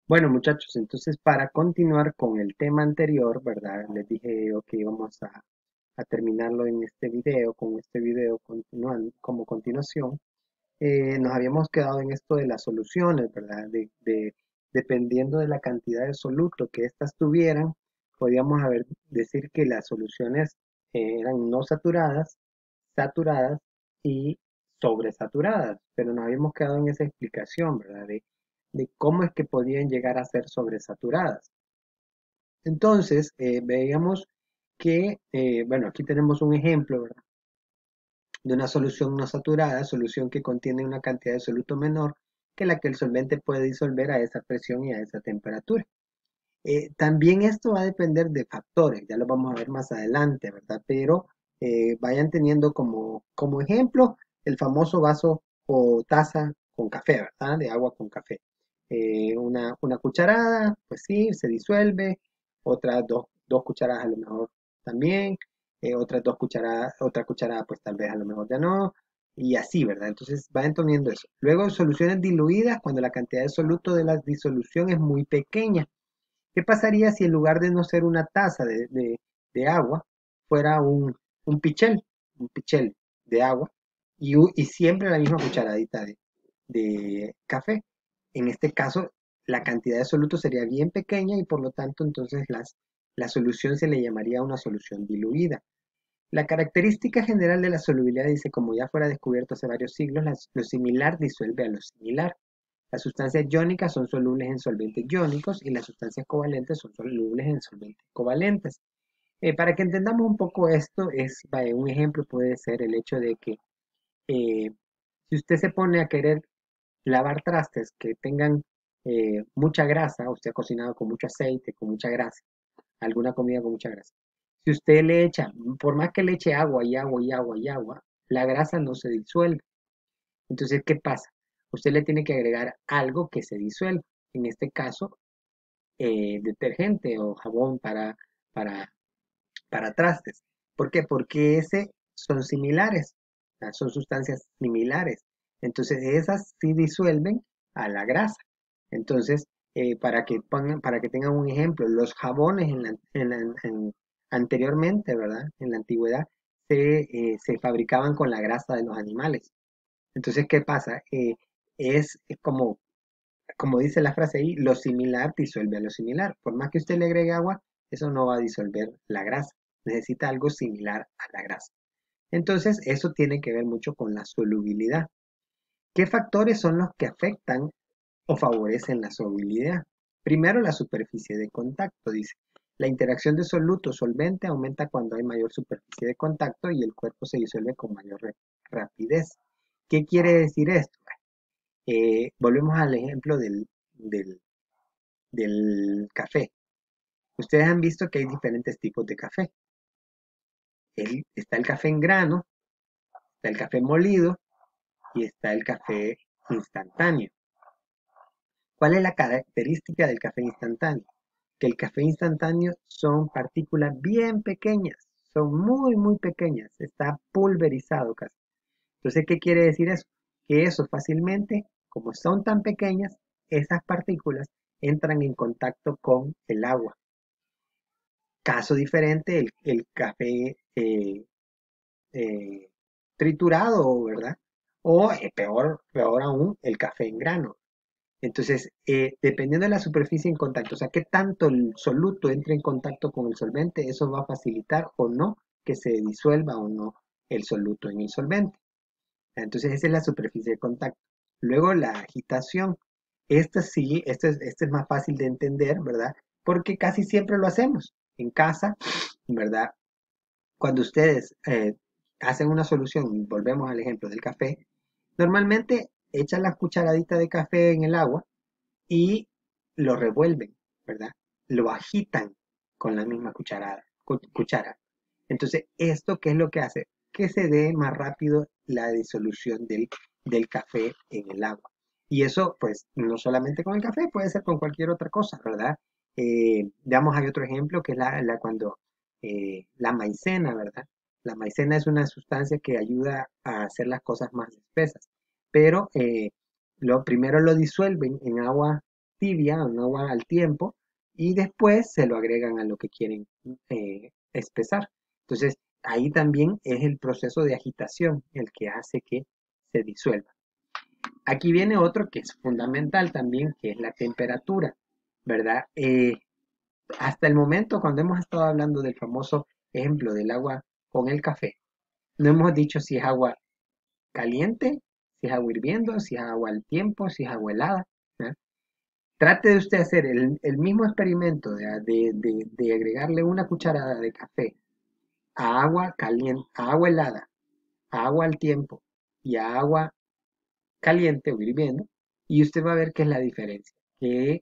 Bueno, muchachos, entonces para continuar con el tema anterior, ¿verdad? Les dije yo que íbamos a terminarlo en este video, con este video como continuación. Nos habíamos quedado en esto de las soluciones, ¿verdad? Dependiendo de la cantidad de soluto que éstas tuvieran, podíamos decir que las soluciones eran no saturadas, saturadas y sobresaturadas, pero nos habíamos quedado en esa explicación, ¿verdad? De cómo es que podían llegar a ser sobresaturadas. Entonces, veíamos que, bueno, aquí tenemos un ejemplo, ¿verdad? De una solución no saturada, solución que contiene una cantidad de soluto menor que la que el solvente puede disolver a esa presión y a esa temperatura. También esto va a depender de factores, ya lo vamos a ver más adelante, ¿verdad? Pero vayan teniendo como ejemplo el famoso vaso o taza con café, ¿verdad? De agua con café. Una cucharada, pues sí, se disuelve, otras dos cucharadas a lo mejor también, otras dos cucharadas, otra cucharada pues tal vez a lo mejor ya no, y así, ¿verdad? Entonces vayan teniendo eso. Luego soluciones diluidas, cuando la cantidad de soluto de la disolución es muy pequeña. ¿Qué pasaría si en lugar de no ser una taza de agua, fuera un pichel de agua y siempre la misma cucharadita de café? En este caso, la cantidad de soluto sería bien pequeña y por lo tanto entonces la solución se le llamaría una solución diluida. La característica general de la solubilidad dice, como ya fuera descubierto hace varios siglos, lo similar disuelve a lo similar. Las sustancias iónicas son solubles en solventes iónicos y las sustancias covalentes son solubles en solventes covalentes. Para que entendamos un poco esto, vaya, un ejemplo puede ser el hecho de que eh, si usted se pone a querer lavar trastes que tengan mucha grasa, usted ha cocinado con mucho aceite, con mucha grasa, alguna comida con mucha grasa. Si usted le echa, por más que le eche agua y agua y agua y agua, la grasa no se disuelve. Entonces, ¿qué pasa? Usted le tiene que agregar algo que se disuelva. En este caso, detergente o jabón para, para trastes. ¿Por qué? Porque ese son similares, o sea, son sustancias similares. Entonces, esas sí disuelven a la grasa. Entonces, para que tengan un ejemplo, los jabones anteriormente, ¿verdad? En la antigüedad, se fabricaban con la grasa de los animales. Entonces, ¿qué pasa? Es como dice la frase ahí, lo similar disuelve a lo similar. Por más que usted le agregue agua, eso no va a disolver la grasa. Necesita algo similar a la grasa. Entonces, eso tiene que ver mucho con la solubilidad. ¿Qué factores son los que afectan o favorecen la solubilidad? Primero, la superficie de contacto, dice. La interacción de soluto-solvente aumenta cuando hay mayor superficie de contacto y el cuerpo se disuelve con mayor rapidez. ¿Qué quiere decir esto? Volvemos al ejemplo del café. Ustedes han visto que hay diferentes tipos de café. Está el café en grano, está el café molido y está el café instantáneo. ¿Cuál es la característica del café instantáneo? Que el café instantáneo son partículas bien pequeñas, son muy, muy pequeñas, está pulverizado casi. Entonces, ¿qué quiere decir eso? Que eso fácilmente, como son tan pequeñas, esas partículas entran en contacto con el agua. Caso diferente, el café eh, triturado, ¿verdad? O peor aún, el café en grano. Entonces, dependiendo de la superficie en contacto, o sea, qué tanto el soluto entre en contacto con el solvente, eso va a facilitar o no que se disuelva o no el soluto en el solvente. Entonces, esa es la superficie de contacto. Luego, la agitación. Esta sí, esta es más fácil de entender, ¿verdad? Porque casi siempre lo hacemos en casa, ¿verdad? Cuando ustedes hacen una solución, volvemos al ejemplo del café, normalmente echan la cucharadita de café en el agua y lo revuelven, ¿verdad? Lo agitan con la misma cuchara. Entonces, ¿esto qué es lo que hace? Que se dé más rápido la disolución del café en el agua. Y eso, pues, no solamente con el café, puede ser con cualquier otra cosa, ¿verdad? Veamos, hay otro ejemplo que es cuando la maicena, ¿verdad? La maicena es una sustancia que ayuda a hacer las cosas más espesas, pero primero lo disuelven en agua tibia, un agua al tiempo, y después se lo agregan a lo que quieren espesar. Entonces, ahí también es el proceso de agitación el que hace que se disuelva. Aquí viene otro que es fundamental también, que es la temperatura, ¿verdad? Hasta el momento, cuando hemos estado hablando del famoso ejemplo del agua con el café, no hemos dicho si es agua caliente, si es agua hirviendo, si es agua al tiempo, si es agua helada, ¿eh? Trate de usted hacer el mismo experimento de agregarle una cucharada de café a agua caliente, a agua helada, a agua al tiempo y a agua caliente o hirviendo, y usted va a ver qué es la diferencia, que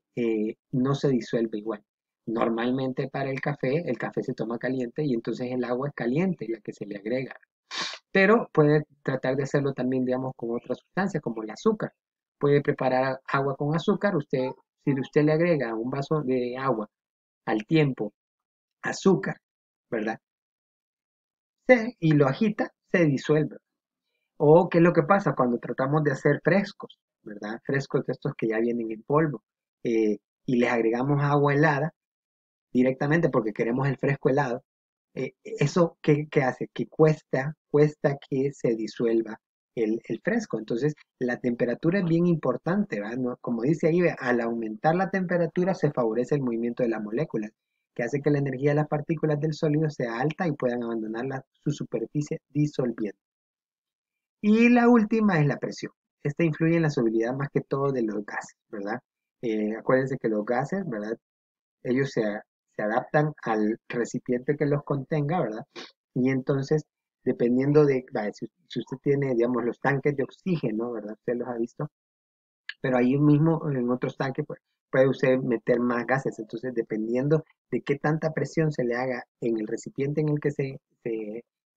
no se disuelve igual. Normalmente para el café se toma caliente y entonces el agua es caliente la que se le agrega. Pero puede tratar de hacerlo también, digamos, con otras sustancias como el azúcar. Puede preparar agua con azúcar. Si usted le agrega un vaso de agua al tiempo azúcar, ¿verdad? Y lo agita, se disuelve. O qué es lo que pasa cuando tratamos de hacer frescos, ¿verdad? Frescos de estos que ya vienen en polvo. Y les agregamos agua helada directamente porque queremos el fresco helado. ¿Eso qué hace? Que cuesta que se disuelva el fresco. Entonces, la temperatura es bien importante, ¿verdad? Como dice ahí, al aumentar la temperatura se favorece el movimiento de las moléculas, que hace que la energía de las partículas del sólido sea alta y puedan abandonar su superficie disolviendo. Y la última es la presión. Esta influye en la solubilidad más que todo de los gases, ¿verdad? Acuérdense que los gases, ¿verdad? Ellos se adaptan al recipiente que los contenga, ¿verdad? Y entonces, dependiendo si usted tiene, digamos, los tanques de oxígeno, ¿verdad? Usted los ha visto, pero ahí mismo en otros tanques pues, puede usted meter más gases. Entonces, dependiendo de qué tanta presión se le haga en el recipiente en el que se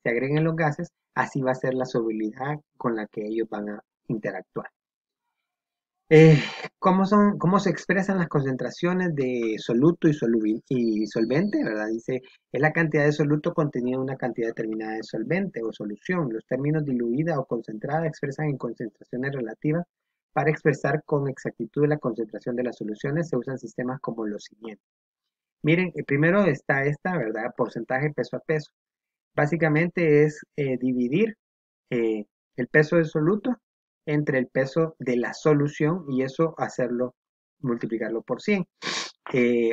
agreguen los gases, así va a ser la solubilidad con la que ellos van a interactuar. Eh, cómo se expresan las concentraciones de soluto y solvente? ¿Verdad? Dice, es la cantidad de soluto contenida en una cantidad determinada de solvente o solución. Los términos diluida o concentrada expresan en concentraciones relativas. Para expresar con exactitud la concentración de las soluciones se usan sistemas como los siguientes. Miren, primero está esta, ¿verdad? Porcentaje peso a peso. Básicamente es dividir eh, el peso del soluto entre el peso de la solución y eso hacerlo, multiplicarlo por 100.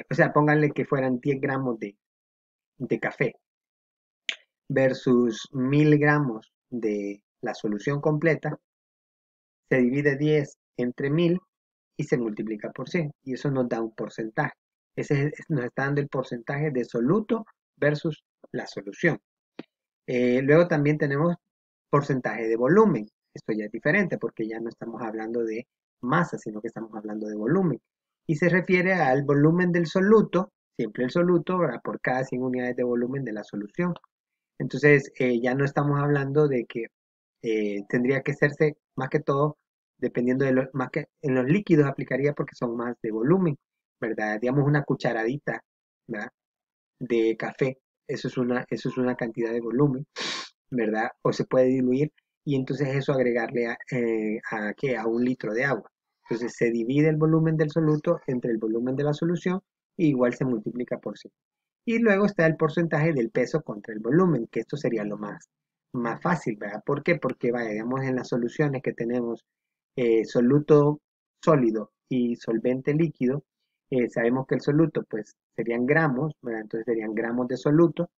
O sea, pónganle que fueran 10 gramos de café versus 1000 gramos de la solución completa, se divide 10 entre 1000 y se multiplica por 100 y eso nos da un porcentaje. Nos está dando el porcentaje de soluto versus la solución. Luego también tenemos porcentaje de volumen. Esto ya es diferente porque ya no estamos hablando de masa, sino que estamos hablando de volumen. Y se refiere al volumen del soluto, siempre el soluto, ¿verdad? Por cada 100 unidades de volumen de la solución. Entonces, ya no estamos hablando de que tendría que hacerse más que todo, dependiendo de más que en los líquidos aplicaría porque son más de volumen, ¿verdad? Digamos una cucharadita, ¿verdad? De café, eso es una cantidad de volumen, ¿verdad? O se puede diluir y entonces eso agregarle ¿qué? A un litro de agua. Entonces se divide el volumen del soluto entre el volumen de la solución y igual se multiplica por 100. Y luego está el porcentaje del peso contra el volumen, que esto sería lo más fácil, ¿verdad? ¿Por qué? Porque vayamos en las soluciones que tenemos soluto sólido y solvente líquido, sabemos que el soluto pues serían gramos, ¿verdad? Entonces serían gramos de soluto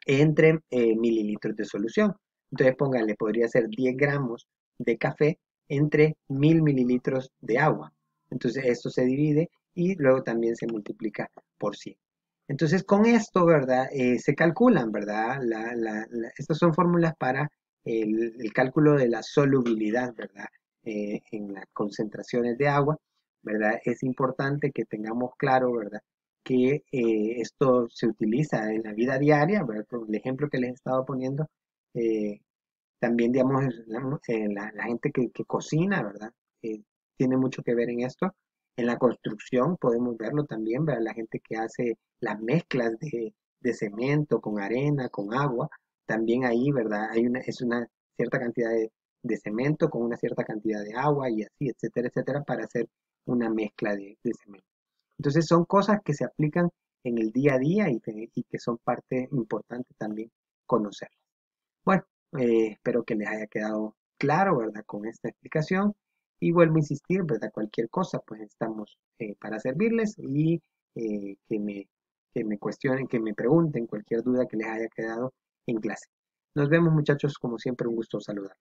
entre mililitros de solución. Entonces póngale, podría ser 10 gramos de café entre 1000 mililitros de agua. Entonces esto se divide y luego también se multiplica por 100. Entonces con esto, ¿verdad? Se calculan, ¿verdad? Estas son fórmulas para el cálculo de la solubilidad, ¿verdad? En las concentraciones de agua, ¿verdad? Es importante que tengamos claro, ¿verdad? Que esto se utiliza en la vida diaria, ¿verdad? Por el ejemplo que les he estado poniendo, eh, también, digamos, la gente que cocina, ¿verdad? Tiene mucho que ver en esto. En la construcción podemos verlo también, ¿verdad? La gente que hace las mezclas de cemento con arena, con agua, también ahí, ¿verdad? Es una cierta cantidad de cemento con una cierta cantidad de agua y así, etcétera, etcétera, para hacer una mezcla de cemento. Entonces son cosas que se aplican en el día a día y que son parte importante también conocerlas. Bueno, espero que les haya quedado claro, ¿verdad? Con esta explicación. Y vuelvo a insistir, ¿verdad? Cualquier cosa, pues estamos para servirles y que me cuestionen, que me pregunten cualquier duda que les haya quedado en clase. Nos vemos, muchachos, como siempre, un gusto saludarlos.